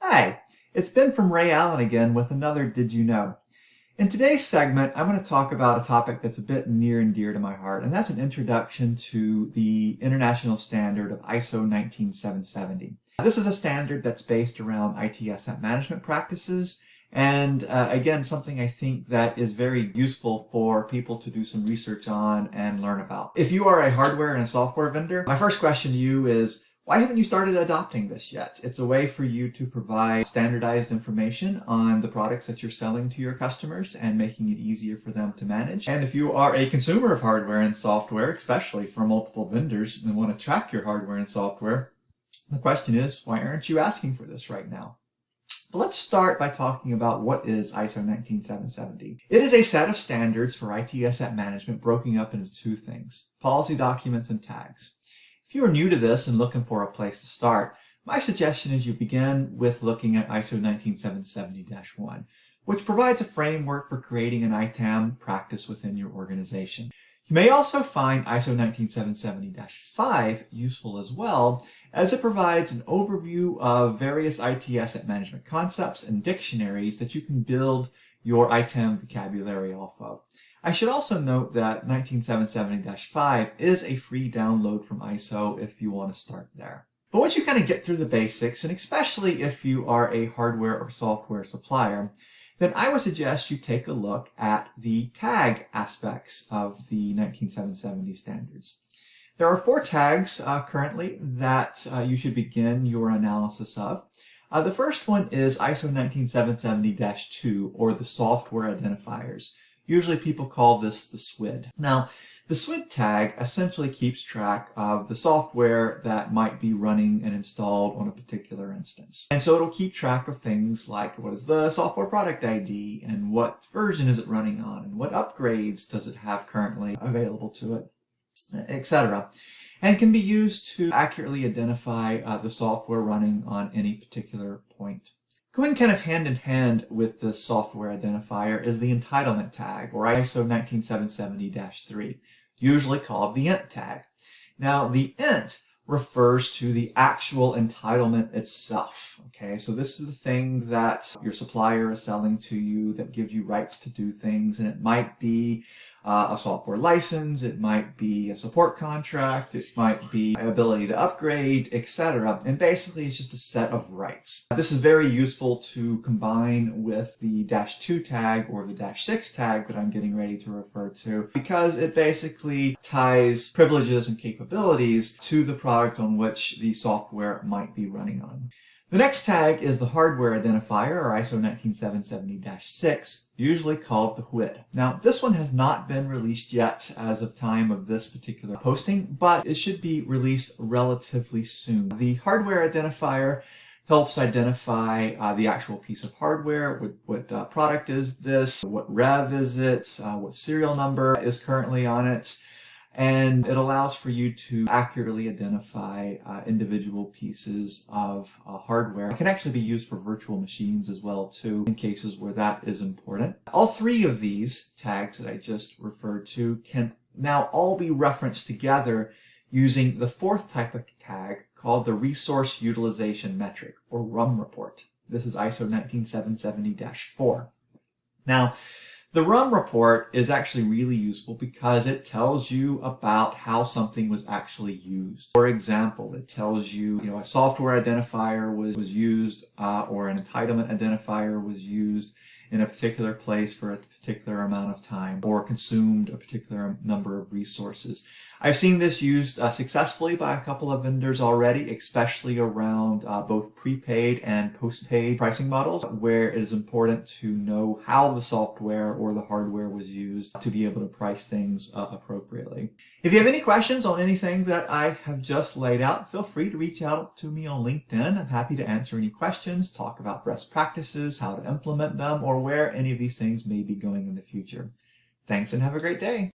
Hi, it's Ben from Ray Allen again with another Did You Know? In today's segment, I'm going to talk about a topic that's a bit near and dear to my heart, and that's an introduction to the international standard of ISO 19770. This is a standard that's based around IT asset management practices, and again, something I think that is very useful for people to do some research on and learn about. If you are a hardware and a software vendor, my first question to you is, why haven't you started adopting this yet? It's a way for you to provide standardized information on the products that you're selling to your customers and making it easier for them to manage. And if you are a consumer of hardware and software, especially from multiple vendors, and want to track your hardware and software, the question is, why aren't you asking for this right now? But let's start by talking about what is ISO 19770. It is a set of standards for IT asset management broken up into two things: policy documents and tags. If you are new to this and looking for a place to start, my suggestion is you begin with looking at ISO 19770-1, which provides a framework for creating an ITAM practice within your organization. You may also find ISO 19770-5 useful as well, as it provides an overview of various IT asset management concepts and dictionaries that you can build your ITAM vocabulary off of. I should also note that 19770-5 is a free download from ISO if you want to start there. But once you kind of get through the basics, and especially if you are a hardware or software supplier, then I would suggest you take a look at the tag aspects of the 19770 standards. There are 4 tags currently that you should begin your analysis of. The first one is ISO 19770-2, or the software identifiers. Usually people call this the SWID. Now, the SWID tag essentially keeps track of the software that might be running and installed on a particular instance. And so it'll keep track of things like what is the software product ID, and what version is it running on, and what upgrades does it have currently available to it, etc. And can be used to accurately identify the software running on any particular point. Going kind of hand in hand with this software identifier is the entitlement tag, or ISO 19770-3, usually called the int tag. Now, the int refers to the actual entitlement itself. Okay, so this is the thing that your supplier is selling to you that gives you rights to do things, and it might be a software license, it might be a support contract, it might be ability to upgrade, etc. And basically it's just a set of rights. This is very useful to combine with the -2 tag or the -6 tag that I'm getting ready to refer to, because it basically ties privileges and capabilities to the product on which the software might be running on. The next tag is the hardware identifier, or ISO 19770-6, usually called the WHID. Now, this one has not been released yet as of time of this particular posting, but it should be released relatively soon. The hardware identifier helps identify the actual piece of hardware. What product is this? What rev is it? What serial number is currently on it? And it allows for you to accurately identify individual pieces of hardware. It can actually be used for virtual machines as well too, in cases where that is important. All 3 of these tags that I just referred to can now all be referenced together using the 4th type of tag called the Resource Utilization Metric, or RUM report. This is ISO 19770-4. Now, the RUM report is actually really useful because it tells you about how something was actually used. For example, it tells you, a software identifier was used or an entitlement identifier was used in a particular place for a particular amount of time, or consumed a particular number of resources. I've seen this used successfully by a couple of vendors already, especially around both prepaid and postpaid pricing models, where it is important to know how the software or the hardware was used to be able to price things appropriately. If you have any questions on anything that I have just laid out, feel free to reach out to me on LinkedIn. I'm happy to answer any questions, talk about best practices, how to implement them, or where any of these things may be going in the future. Thanks and have a great day.